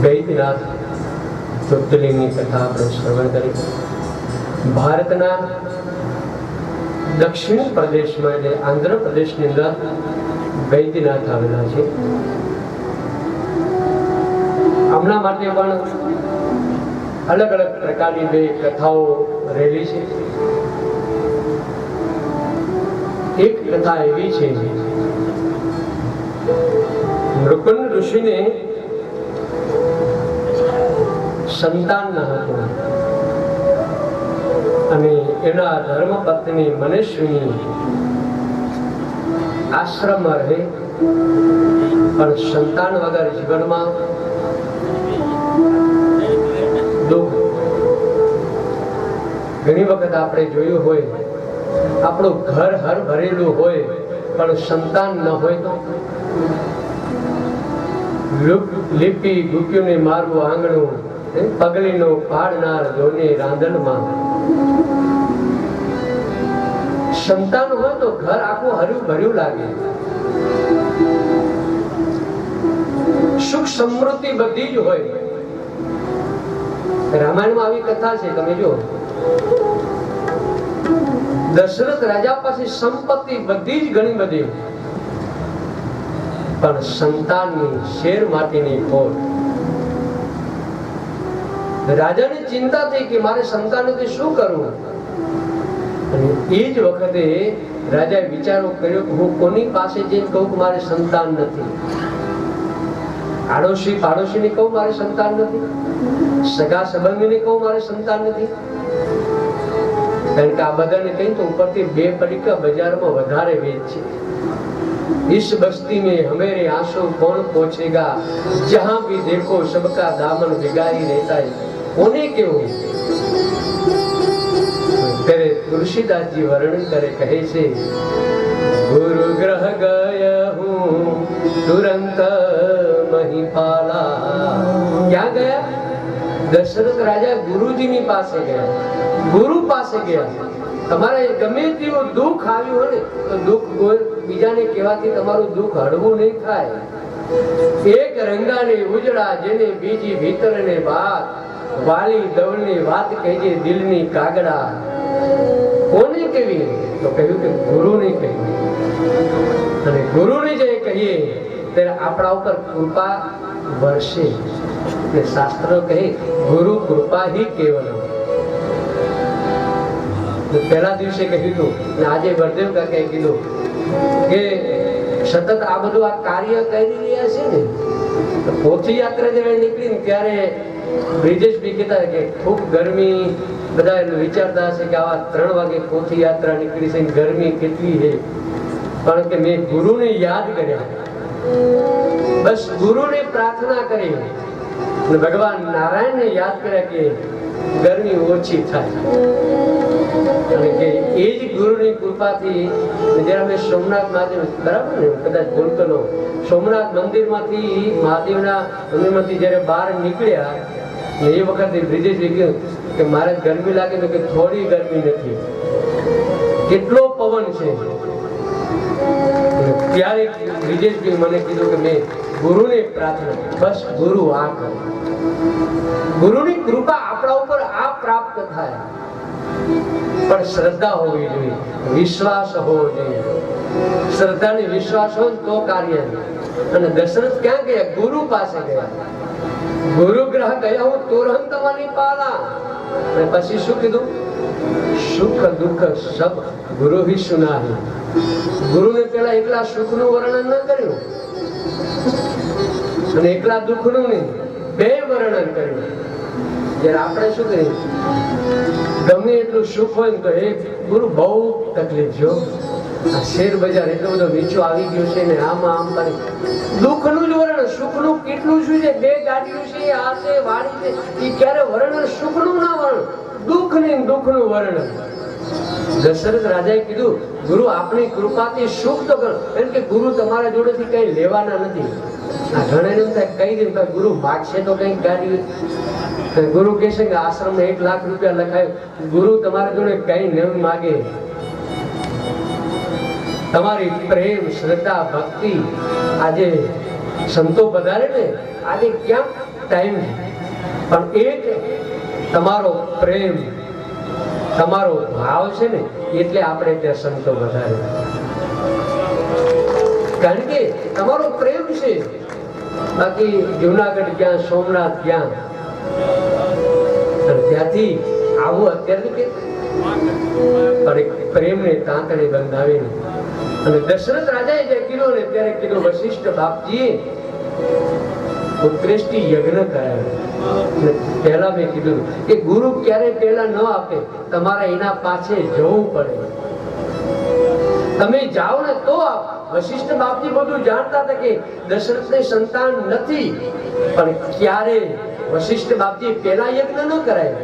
વૈદ્યનાથ જ્યોતિર્લિંગની કથા આપણે શ્રવણ કરી. ભારતના દક્ષિણ પ્રદેશમાં એટલે આંધ્રપ્રદેશની અંદર વૈદ્યનાથ આવેલા છે. હમણાં માટે પણ અલગ અલગ પ્રકારની બે કથાઓ રહેલી છે. એક કથા એવી છે, મૃકુંડ ઋષિને સંતાન ન હતું અને એના ધર્મપત્ની મનેશ્વીની આશ્રમમાં રહે, પણ સંતાન વગર જીવનમાં દુઃખ. ઘણી વખત આપણે જોયું હોય, આપણું ઘર હર ભરેલું હોય પણ સંતાન ન હોય તો લીપી ગુક્યુને મારવું આંગણું, પગલીનો પાડનાર જોને રાંધણમાં. સંતાન હોય તો ઘર આખું હર્યું ભર્યું લાગે, સુખ સમૃદ્ધિ બધી જ હોય. રામાયણમાં આવી કથા છે, તમે જો દશરથ રાજા પાસે સંપત્તિ બધી જ ઘણી બધી, પણ સંતાનની શેર માટીની ખોટ. રાજાને ચિંતા થઈ કે મારે સંતાનને શું કરવું, અને એ જ વખતે રાજાએ વિચારો કર્યો કે હું કોની પાસે જઈને કહું કે મારે સંતાન નથી. આડોશી પાડોશીને કહું મારે સંતાન નથી, સગા સંબંધીને કહું મારે સંતાન નથી. કારણ કે આ બધાને કહી તો ઉપરથી બે પડીકા બજારમાં વધારે વેચ છે. इस बस्ती में हमेरे आंसू कौन पहुंचेगा, जहां भी देखो सबका दामन भिगाई रहता है. कोने क्यों करे तुलसीदास जी वर्णन करे, કહે છે, गुरु ग्रह गया हूँ तुरंत महिपाला. क्या गया? दशरथ राजा गुरुजीની પાસે ગયા, ગુરુ પાસે ગયા. તમારે ગમે તેવું દુઃખ આવ્યું હોય ને તો દુઃખ બીજાને કહેવાથી તમારું દુઃખ હળવું નહીં થાય. એક રંગાને ઉજળા જેને બીજી ભીતરને વાત, વાલી દવલની વાત કહેજે દિલની કાગડા. કોને કહેવી? તો કહ્યું કે ગુરુને કહેવી. અને ગુરુને જે કહીએ ત્યારે આપણા ઉપર કૃપા વરસે. એટલે શાસ્ત્ર કહે ગુરુ કૃપા હિ કેવલમ. પહેલા દિવસે કહ્યું હતું અને આજે વરદેવ કાકાએ કીધું કે સતત આ બધું આ કાર્ય કરી રહ્યા છે ને. પોથી યાત્રા જયારે નીકળી ને ત્યારે બ્રિજેશ બી કહેતા કે ખૂબ ગરમી, બધા વિચારતા હશે કે આવા 3 વાગે પોથી યાત્રા નીકળી છે, ગરમી કેટલી છે. કારણ કે મેં ગુરુને યાદ કર્યા, બસ ગુરુને પ્રાર્થના કરી અને ભગવાન નારાયણને યાદ કર્યા કે ગરમી ઓછી થાય. અને કે એ જ ગુરુની કૃપાથી જયારે અમે સોમનાથ મહાદેવ, બરાબર ને, કદાચ ભૂલતો ન, સોમનાથ મંદિરમાંથી મહાદેવના મંદિરમાંથી જયારે બહાર નીકળ્યા એ વખતે બ્રિજેશ કહ્યું કે મારે ગરમી લાગે તો કે થોડી ગરમી નથી, કેટલો પવન છે. ત્યારે બ્રિજેશભાઈ મને કીધું કે મેં ગુરુને પ્રાર્થના, બસ ગુરુ આ કરે. ગુરુની કૃપા આપણા ઉપર આ પ્રાપ્ત થાય, પણ શ્રદ્ધા હોવી જોઈએ, વિશ્વાસ હોવો જોઈએ. શ્રદ્ધા ને વિશ્વાસ હોય તો કાર્ય. અને દશરથ ક્યાં ગયા? ગુરુ પાસે ગયા. ગુરુ ગ્રહ ગયા હું તુરંત મહિપાલા. અને પછી શું કીધું? સુખ દુઃખ સબ ગુરુ હિ સુનાહી. ગુરુને પેલા એકલા સુખનું વર્ણન ન કર્યું અને એકલા દુઃખનું નહીં, બે વર્ણન કર્યું. જ્યારે આપણે શું કરીએ, ગમે એટલું સુખ હોય ને તો એ ગુરુ બહુ તકલીફ જો, આ શેર બજાર એટલો બધો નીચો આવી ગયો છે ને, આમાં આમ કરી દુઃખનું જ વર્ણન. સુખનું કેટલું શું છે, 2 ગાડીઓ છે, આ છે, વાડી છે, એ ક્યારે વર્ણન સુખનું ના વર્ણન, દુઃખનું વર્ણન. દશરથ રાજાએ કીધું ગુરુ આપની કૃપાથી સુખ તો કરો, એમ કે ગુરુ તમારા જોડેથી કઈ લેવાના નથી. આ ઘણા એમ થાય કઈ દે ગુરુ માગશે તો કઈ ગાડી, ગુરુ કહેશે કે આશ્રમ ને 1 લાખ રૂપિયા લખાય, ગુરુ તમારા જોડે કઈ ન માગે. તમારી પ્રેમ, શ્રદ્ધા, ભક્તિ આજે સંતો પધારે ને, આજે ક્યાં ટાઈમ, પણ એક તમારો પ્રેમ, તમારો ભાવ છે ને, એટલે આપણે ત્યાં સંતો વધારે. કારણ કે તમારો પ્રેમ છે. બાકી જુનાગઢ ક્યાં, સોમનાથ ક્યાં, ત્યાંથી આવું અત્યારે કે પ્રેમને તાંતણે બંધાવીને. અને દશરથ રાજાએ જે કીધું ને ત્યારે કીધું, વશિષ્ઠ બાપજીએ ઉત્કૃષ્ટિ યજ્ઞ કરાયો. પહેલા મેં કીધું કે ગુરુ ક્યારે પહેલા ન આપે, તમારે એના પાછે જવું પડે. તમે જાઓ ને તો આપ. વશિષ્ઠ બાપજી બધું જાણતા હતા કે દશરથને સંતાન નથી, પણ ક્યારે વશિષ્ઠ બાપજી પહેલા યજ્ઞ ન કરાય.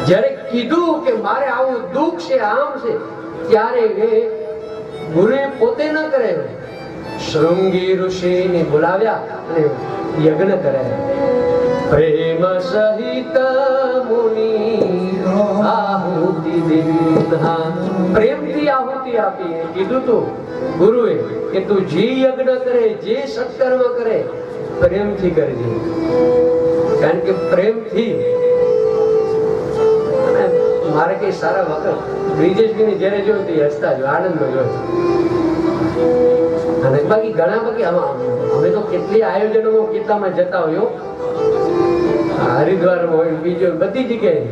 જ્યારે કીધું કે મારે આવું દુઃખ છે, આમ છે, ત્યારે ગુરુએ પોતે ન કરે, શૃંગી ઋષિને બોલાવ્યા અને યજ્ઞ કરાયા. પ્રેમ સહિત મુનિ આહુતિ દીધા, પ્રેમથી આહુતિ આપી. કીધું તું ગુરુએ કે તું જે યજ્ઞ કરે, જે સત્કર્મ કરે, પ્રેમથી કરજે. કારણ કે પ્રેમથી મારે કઈ સારા વખત બ્રિજેશભાઈને જયારે જોયું તે હસતા જ આનંદમાં જોયું. અને બાકી ઘણા બાકી અમે તો કેટલી આયોજનોમાં કેટલામાં જતા હોય, હરિદ્વારમાં હોય, બીજો બધી જગ્યાએ.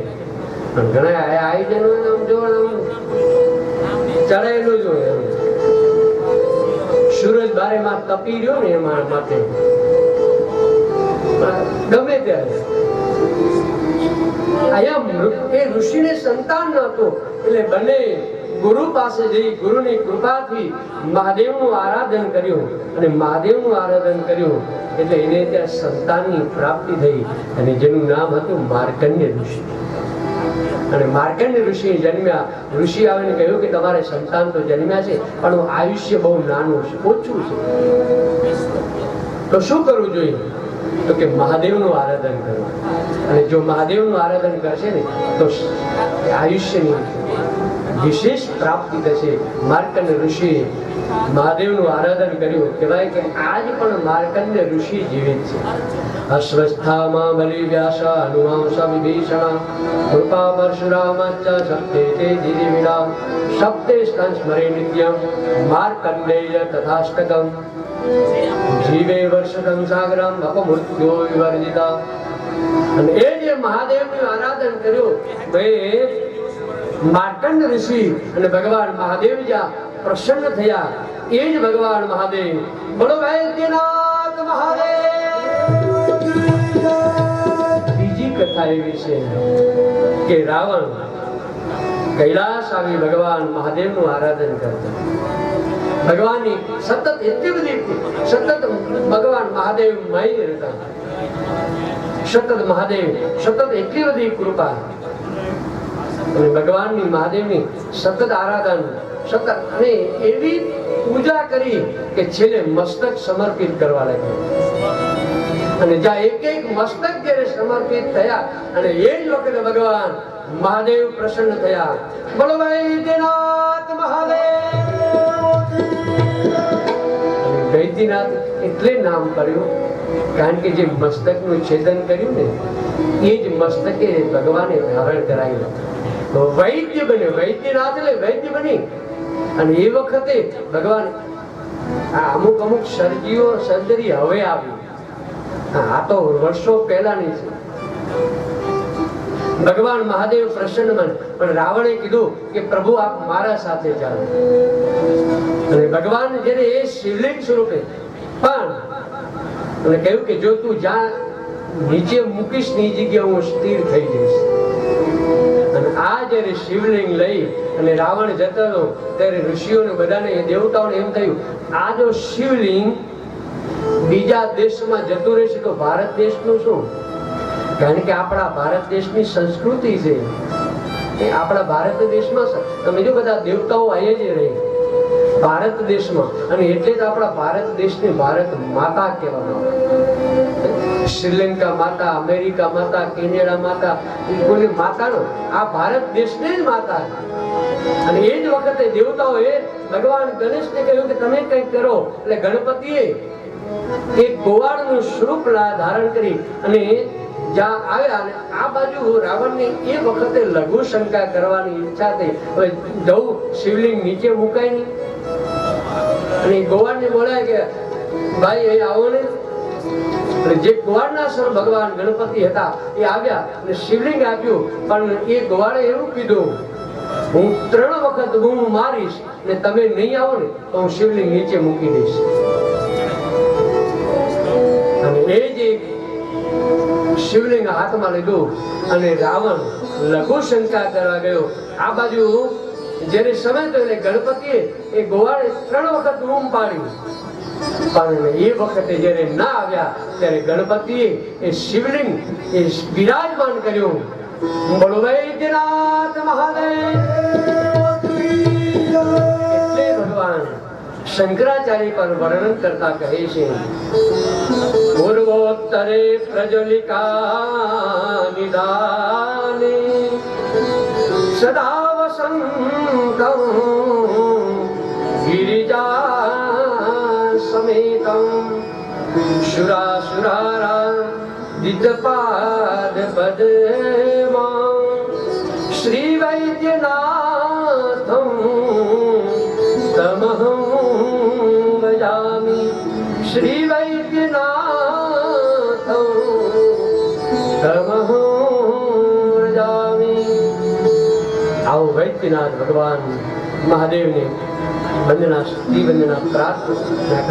પણ ઘણા આયોજનો આમ જોવાનું ચડાયેલું જ હોય. સૂરજ બારે માં તપી રહ્યો ને એમાં માટે ગમે ત્યારે એ ઋષિને સંતાન ન હતું, એટલે બંને ગુરુ પાસે જઈ ગુરુની કૃપાથી મહાદેવનું આરાધન કર્યું. અને મહાદેવનું આરાધન કર્યું એટલે એને ત્યાં સંતાનની પ્રાપ્તિ થઈ, અને જેનું નામ હતું માર્કંડ્ય ઋષિ. અને માર્કંડ્ય ઋષિ જન્મ્યા. ઋષિ આવીને કહ્યું કે તમારે સંતાન તો જન્મ્યા છે, પણ આયુષ્ય બહુ નાનું છે, ઓછું છે, તો શું કરવું જોઈએ? તો કે મહાદેવનું આરાધન કરવું. અને જો મહાદેવનું આરાધન કરશે ને તો આયુષ્યની વિશેષ પ્રાપ્તિ થશે. માર્કંડ ઋષિએ મહાદેવનું આરાધન કર્યું. કહેવાય કે આજ પણ માર્કંડ ઋષિ જીવિત છે. અશ્વસ્થામા બલિ વ્યાસ હનુમાંસ વિભીષણ કૃપા પરશુરામચ્ચ સપ્તે તે જીવિના સપ્તે સ્મરે નિત્યમ માર્કંડેય તથાષ્ટકમ જીવે વર્ષમ સાગરમ અપમૃત્યો વિવર્જિતા. અને એ જે મહાદેવનું આરાધન કર્યું તો એ માર્કંડ ઋષિ અને ભગવાન મહાદેવ જ્યાં પ્રસન્ન થયા, એ જ ભગવાન મહાદેવ. બોલો વૈદ્યનાથ મહાદેવ. બીજી કથા એવી છે કે રાવણ કૈલાસ આવી ભગવાન મહાદેવનું આરાધન કરતા. ભગવાનની સતત એટલી બધી સતત ભગવાન મહાદેવ મય રહેતા. સતત મહાદેવ સતત એટલી બધી કૃપા. અને ભગવાનની મહાદેવની સતત આરાધન, સતત અને એવી પૂજા કરી કે છેલ્લે મસ્તક સમર્પિત કરવા લાગ્યા. અને જ્યાં એક એક મસ્તક જ્યારે સમર્પિત થયા, અને એ જ વખતે ભગવાન મહાદેવ પ્રસન્ન થયા. બોલો વૈદ્યનાથ મહાદેવ. વૈદ્યનાથ એટલે નામ પડ્યું કારણ કે જે મસ્તકનું છેદન કર્યું ને એ જ મસ્તકે ભગવાને ધારણ કરાયું. વૈદ્ય બન્યો. વૈદ્યનાથ એટલે વૈદ્ય બની. અને એ વખતે ભગવાન અમુક સર્જરી હવે આવી. આ તો વર્ષો પહેલાની છે. ભગવાન મહાદેવ પ્રસન્ન બન. પણ રાવણે કીધું કે પ્રભુ આપ મારા સાથે ચાલો. અને ભગવાન જ્યારે એ શિવલિંગ સ્વરૂપે પણ અને કહ્યું કે જો તું જ્યાં નીચે મૂકીશ ની જગ્યા હું સ્થિર થઈ જઈશ. અને આ જ્યારે શિવલિંગ લઈ અને રાવણ જતો ત્યારે ઋષિઓને બધાને દેવતાઓને એમ થયું આ જો શિવલિંગ બીજા દેશમાં જતું રહેશે તો ભારત દેશનું શું? કારણ કે આપણા ભારત દેશની સંસ્કૃતિ છે. આપણા ભારત દેશમાં તમે જો બધા દેવતાઓ અહીંયા જ રહે ભારત દેશમાં. અને એટલે જ આપણા ભારત દેશને ભારત માતા કહેવામાં આવે. શ્રીલંકા માતા, અમેરિકા માતા, કેનેડા માતા, કોઈ માતાનો આ ભારત દેશને જ માતા. અને એ જ વખતે દેવતાઓએ ભગવાન ગણેશને કહ્યું કે તમે કંઈક કરો. એટલે ગણપતિએ એક ગોવાળનું સ્વરૂપ ધારણ કરી અને જ્યાં આવ્યા અને આ બાજુ રાવણની એ વખતે લઘુ શંકા કરવાની ઈચ્છા થઈ, હવે જવું શિવલિંગ નીચે મુકાય નહીં. અને ગોવાળને બોલાય કે ભાઈ અહીં આવો ને. જે ગોવાળનાસર ભગવાન ગણપતિ હતા એ આવ્યા અને શિવલિંગ આપ્યું, પણ એ ગોવાળે એવું કીધું, હું 3 વખત બૂમ મારીશ ને તમે નહીં આવો ને તો હું શિવલિંગ નીચે મૂકી દઈશ. અને એ જે શિવલિંગ હાથમાં લીધું અને રાવણ લઘુ શંકા કરવા ગયો. આ બાજુ જ્યારે સમય તો એટલે ગણપતિએ એ ગોવાળે 3 વખત બૂમ પાડી, પણ એ વખતે જ્યારે ના આવ્યા ત્યારે ગણપતિએ એ શિવલિંગ એ બિરાજમાન કર્યું. બોલો વૈદ્યનાથ મહાદેવ. એટલે ભગવાન શંકરાચાર્ય પર વર્ણન કરતા કહે છે, પૂર્વોત્તરે પ્રજલિકા નિદાને સદા વસંતં ગિરિજા સમેતં શુરાસુરારા દિતપાદ પદ્મા શ્રી વૈદ્યનાથં તમહં ભજામિ. શ્રી વૈદ્યનાથં તમહં ભજામિ. આવો વૈદ્યનાથ ભગવાન મહાદેવને વંદના, સ્તુતિ વંદના પ્રાર્થના.